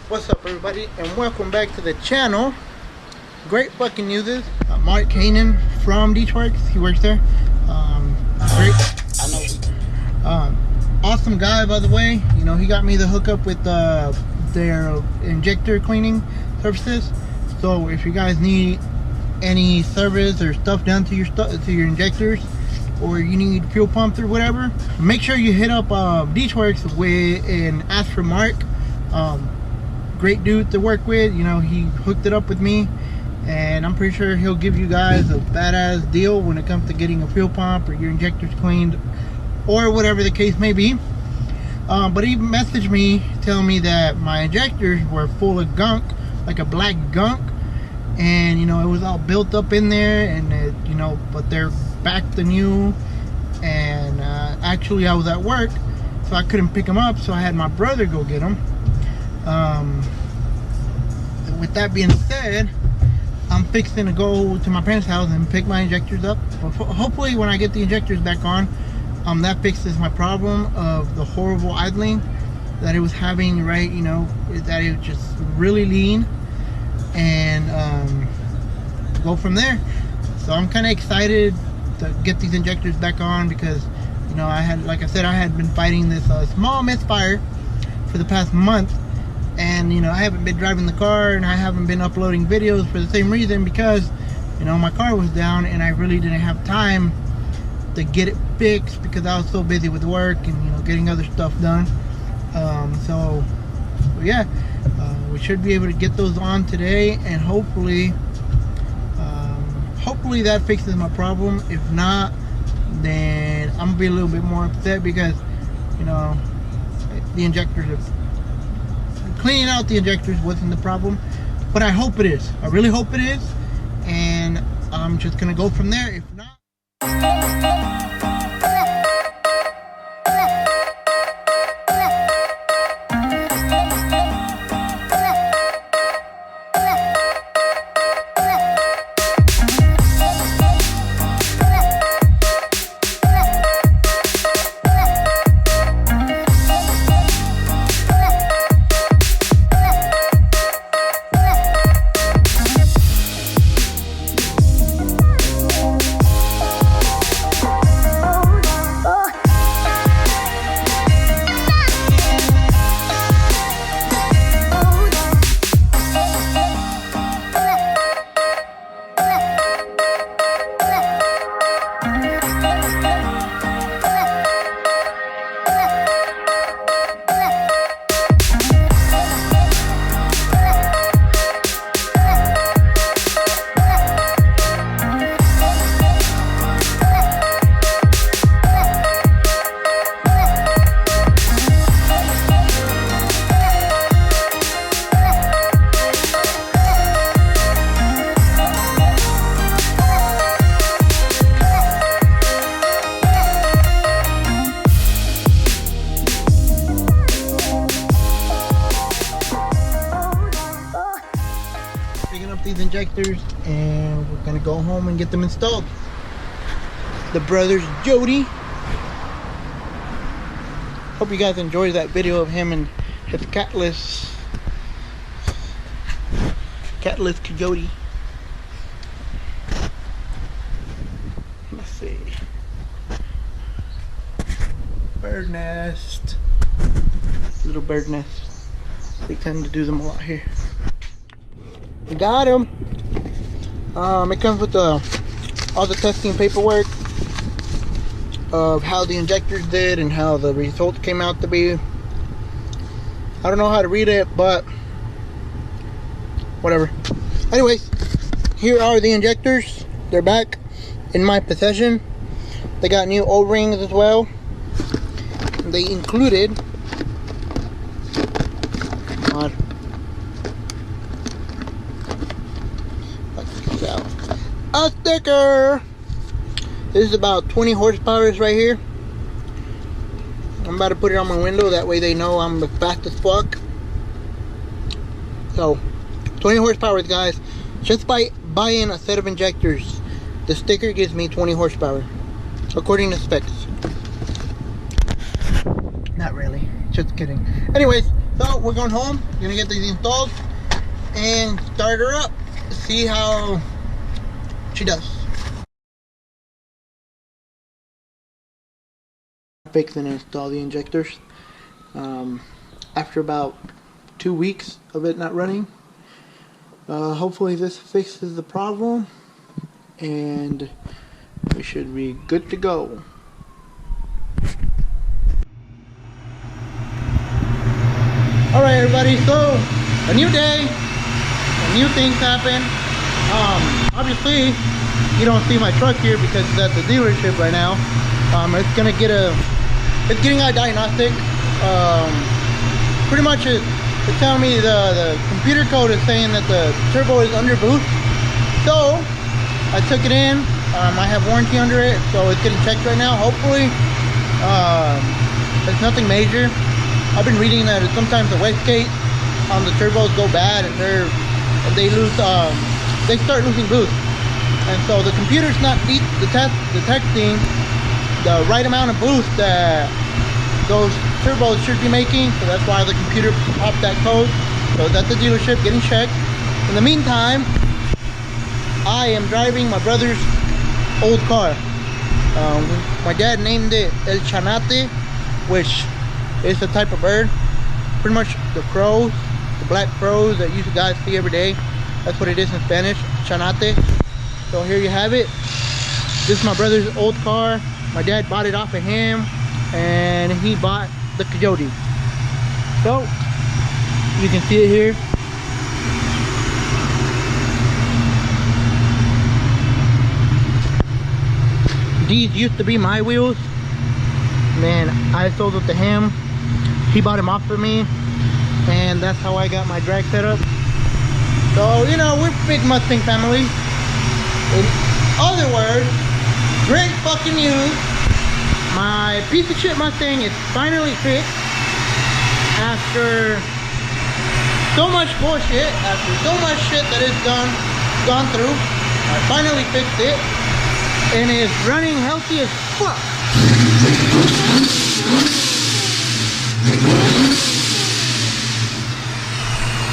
What's up, everybody, and welcome back to the channel. Great fucking news. Mark Hanan from Detroit, he works there. Great, awesome guy, by the way. You know, he got me the hookup with their injector cleaning services. So if you guys need any service or stuff done to your injectors, or you need fuel pumps or whatever, make sure you hit up Detroit and ask for Mark. Great dude to work with. You know, he hooked it up with me, and I'm pretty sure he'll give you guys a badass deal when it comes to getting a fuel pump or your injectors cleaned or whatever the case may be. But he messaged me telling me that my injectors were full of gunk, like a black gunk, and you know, it was all built up in there, and you know, but they're back to new. And actually I was at work, so I couldn't pick them up, so I had my brother go get them. With that being said, I'm fixing to go to my parents' house and pick my injectors up. Hopefully when I get the injectors back on, that fixes my problem of the horrible idling that it was having, right? You know, that it was just really lean, and go from there. So I'm kind of excited to get these injectors back on, because you know, I had, like I said, I had been fighting this small misfire for the past month. And you know, I haven't been driving the car, and I haven't been uploading videos for the same reason, because you know, my car was down and I really didn't have time to get it fixed, because I was so busy with work and you know, getting other stuff done. So yeah, we should be able to get those on today, and hopefully that fixes my problem. If not, then I'm gonna be a little bit more upset, because you know, the injectors are cleaning out the injectors wasn't the problem, but I hope it is. I really hope it is, and I'm just gonna go from there. If not, these injectors, and we're gonna go home and get them installed. The brothers Jody. Hope you guys enjoyed that video of him and his catless coyote. Let's see. Bird nest. Little bird nest. They tend to do them a lot here. We got him. It comes with all the testing paperwork of how the injectors did and how the results came out to be. I don't know how to read it, but whatever. Anyways, here are the injectors. They're back in my possession. They got new O-rings as well. They included a sticker. This is about 20 horsepower right here. I'm about to put it on my window, that way they know I'm fast as fuck. So 20 horsepower, guys. Just by buying a set of injectors, the sticker gives me 20 horsepower according to specs. Not really, just kidding. Anyways, So we're going home, gonna get these installed and start her up, see how she does. Fix and install the injectors after about 2 weeks of it not running. Hopefully this fixes the problem and we should be good to go. Alright everybody, so a new day, new things happen. Obviously you don't see my truck here because it's at the dealership right now. It's getting a diagnostic. Pretty much it's telling me the computer code is saying that the turbo is under boost. So I took it in. I have warranty under it, so it's getting checked right now. Hopefully it's nothing major. I've been reading that sometimes the wastegate on the turbos go bad and they start losing boost, and so the computer's not detecting the right amount of boost that those turbos should be making. So that's why the computer popped that code. So it's at the dealership getting checked. In the meantime, I am driving my brother's old car. My dad named it El Chanate, which is a type of bird. Pretty much the crows, the black crows that you guys see every day. That's what it is in Spanish, Chanate. So here you have it. This is my brother's old car. My dad bought it off of him, and he bought the Coyote. So you can see it here. These used to be my wheels. Man, I sold it to him. He bought them off for me, and that's how I got my drag set up. So, you know, we're big Mustang family. In other words, great fucking news. My piece of shit Mustang is finally fixed. After so much bullshit, after so much shit that it's gone through, I finally fixed it, and it's running healthy as fuck.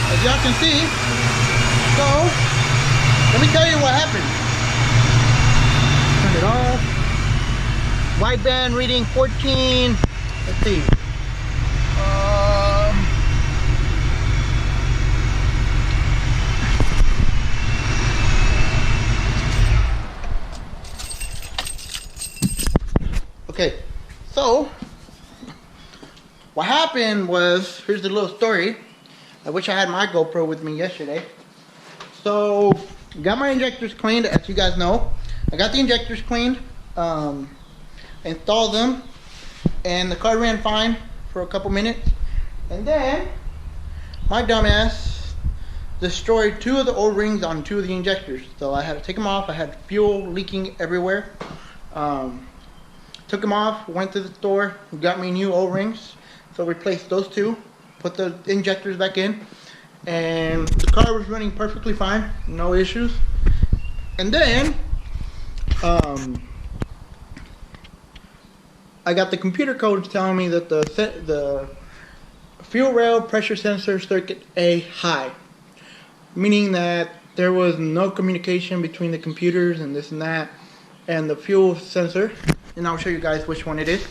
As y'all can see, so let me tell you what happened. Turn it off. Wideband reading 14. Let's see. Okay, so what happened was, here's the little story. I wish I had my GoPro with me yesterday. So, got my injectors cleaned, as you guys know. I got the injectors cleaned, installed them, and the car ran fine for a couple minutes. And then, my dumbass destroyed 2 of the O-rings on 2 of the injectors. So I had to take them off. I had fuel leaking everywhere. Took them off, went to the store, got me new O-rings. So replaced those 2, put the injectors back in, and the car was running perfectly fine, no issues. And then I got the computer code telling me that the fuel rail pressure sensor circuit A high, meaning that there was no communication between the computers and this and that and the fuel sensor. And I'll show you guys which one it is.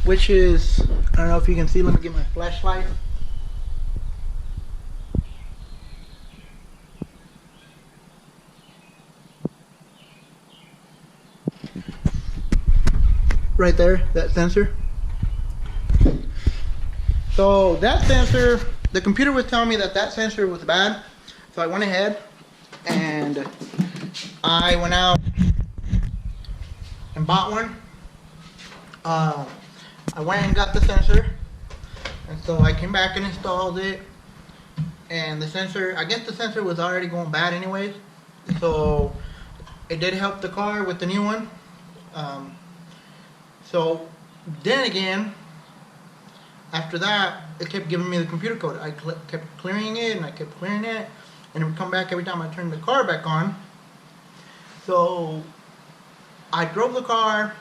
Which is, I don't know if you can see, let me get my flashlight. Right there, that sensor. So that sensor, the computer was telling me that sensor was bad. So I went ahead and I went out and bought one. I went and got the sensor, and so I came back and installed it, and the sensor, I guess the sensor was already going bad anyways, so it did help the car with the new one. So then again, after that, it kept giving me the computer code. I kept clearing it, and I kept clearing it, and it would come back every time I turned the car back on. So I drove the car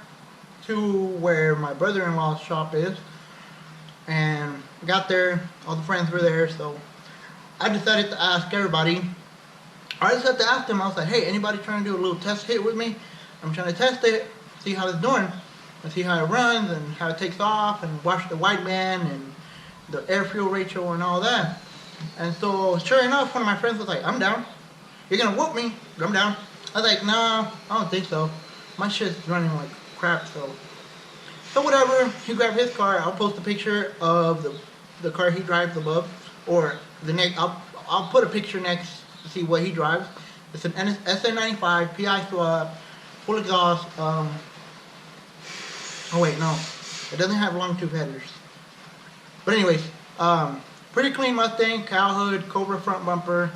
to where my brother-in-law's shop is, and got there. All the friends were there, so I decided to ask everybody. I just had to ask them. I was like, "Hey, anybody trying to do a little test hit with me? I'm trying to test it, see how it's doing, and see how it runs and how it takes off, and watch the wideband and the air fuel ratio and all that." And so, sure enough, one of my friends was like, "I'm down. You're gonna whoop me, but I'm down." I was like, "Nah, I don't think so. My shit's running like crap." So whatever. He grabbed his car. I'll post a picture of the car he drives above, or the next. I'll put a picture next to see what he drives. It's an SN95 PI swap, full exhaust. Oh wait, no, it doesn't have long tube headers. But anyways, pretty clean Mustang, cow hood, Cobra front bumper,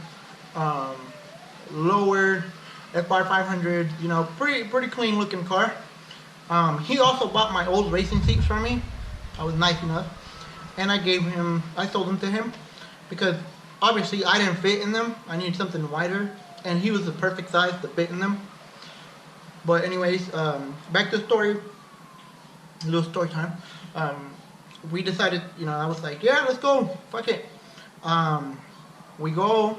lowered FR 500. You know, pretty clean looking car. He also bought my old racing seats from me. I was nice enough, and I sold them to him because obviously I didn't fit in them. I needed something wider, and he was the perfect size to fit in them. But anyways, back to the story. A little story time. We decided, you know, I was like, yeah, let's go, fuck it. We go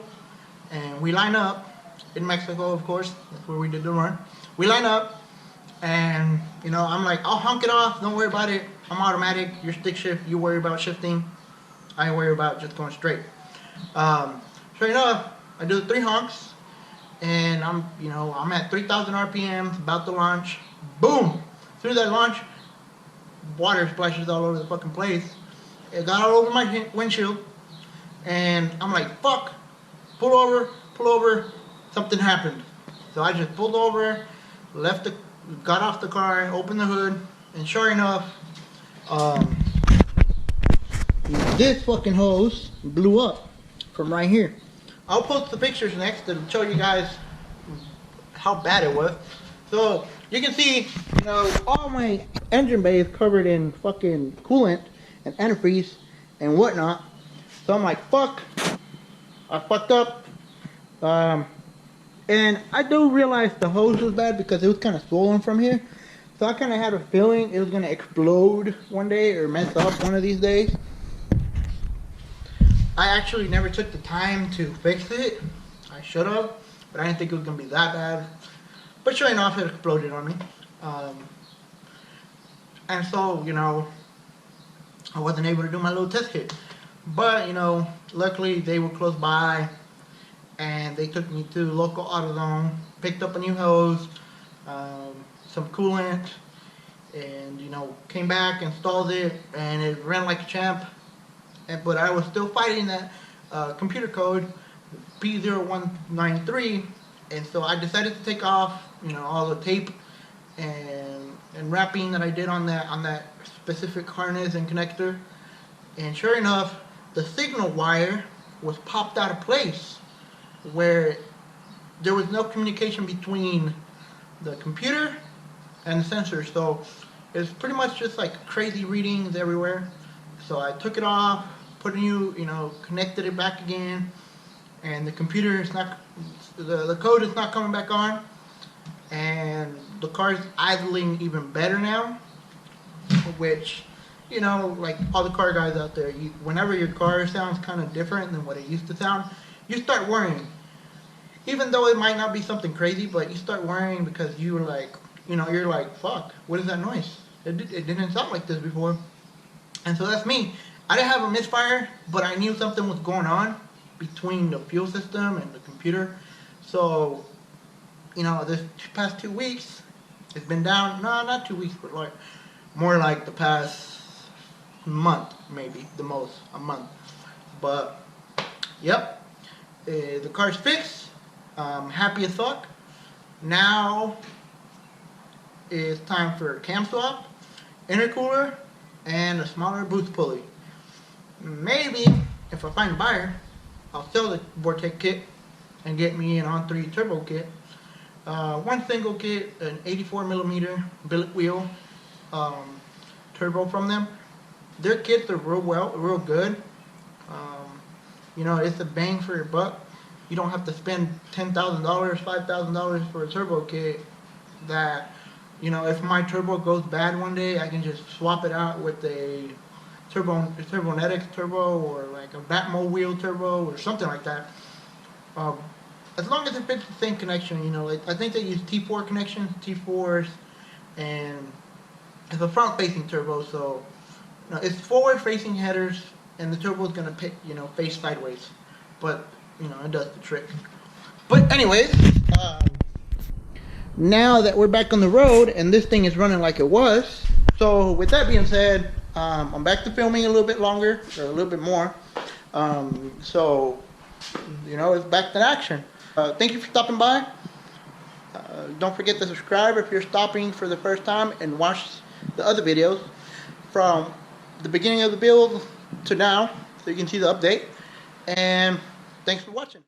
and we line up in Mexico, of course. That's where we did the run. We line up, and you know, I'm like, I'll honk it off. Don't worry about it. I'm automatic. You're stick shift. You worry about shifting. I worry about just going straight. Sure enough, I do the 3 honks, and I'm at 3,000 RPMs, about to launch. Boom! Through that launch, water splashes all over the fucking place. It got all over my windshield, and I'm like, fuck! Pull over. Something happened. So I just pulled over, got off the car, opened the hood, and sure enough, this fucking hose blew up from right here. I'll post the pictures next to show you guys how bad it was. So you can see, you know, all my engine bay is covered in fucking coolant and antifreeze and whatnot. So I'm like, fuck, I fucked up. And I do realize the hose was bad because it was kind of swollen from here. So I kind of had a feeling it was going to explode one day or mess up one of these days. I actually never took the time to fix it. I should have, but I didn't think it was going to be that bad. But sure enough, it exploded on me. And so, you know, I wasn't able to do my little test kit. But, you know, luckily they were close by, and they took me to local AutoZone, picked up a new hose, some coolant, and, you know, came back, installed it, and it ran like a champ. But I was still fighting that computer code, P0193, and so I decided to take off, you know, all the tape and wrapping that I did on that specific harness and connector. And sure enough, the signal wire was popped out of place, where there was no communication between the computer and the sensor. So it's pretty much just like crazy readings everywhere. So I took it off, put a new, you know, connected it back again, and the computer is not, the code is not coming back on, and the car is idling even better now, which, you know, like all the car guys out there, whenever your car sounds kind of different than what it used to sound, you start worrying. Even though it might not be something crazy, but you start worrying because you're like, you know, you're like, fuck, what is that noise? It didn't sound like this before. And so that's me. I didn't have a misfire, but I knew something was going on between the fuel system and the computer. So, you know, this past 2 weeks, it's been down. No, not 2 weeks, but like more like the past month, maybe the most, a month. But yep, the car's fixed. Happy as fuck. Now it's time for cam swap, intercooler, and a smaller boost pulley. Maybe if I find a buyer, I'll sell the Vortex kit and get me an on-3 turbo kit. One single kit, an 84mm billet wheel turbo from them. Their kits are real good. You know, it's a bang for your buck. You don't have to spend $10,000, $5,000 for a turbo kit that, you know, if my turbo goes bad one day, I can just swap it out with a Turbonetics turbo, or like a Batmo wheel turbo or something like that. As long as it fits the same connection, you know, like I think they use T4 connections, T4s, and it's a front-facing turbo, so you know, it's forward-facing headers, and the turbo is gonna pick, you know, face sideways, but you know, it does the trick. But anyways, now that we're back on the road and this thing is running like it was, so with that being said, I'm back to filming a little bit longer, or a little bit more. So, you know, it's back to action. Thank you for stopping by. Don't forget to subscribe if you're stopping for the first time, and watch the other videos from the beginning of the build to now, so you can see the update. And thanks for watching.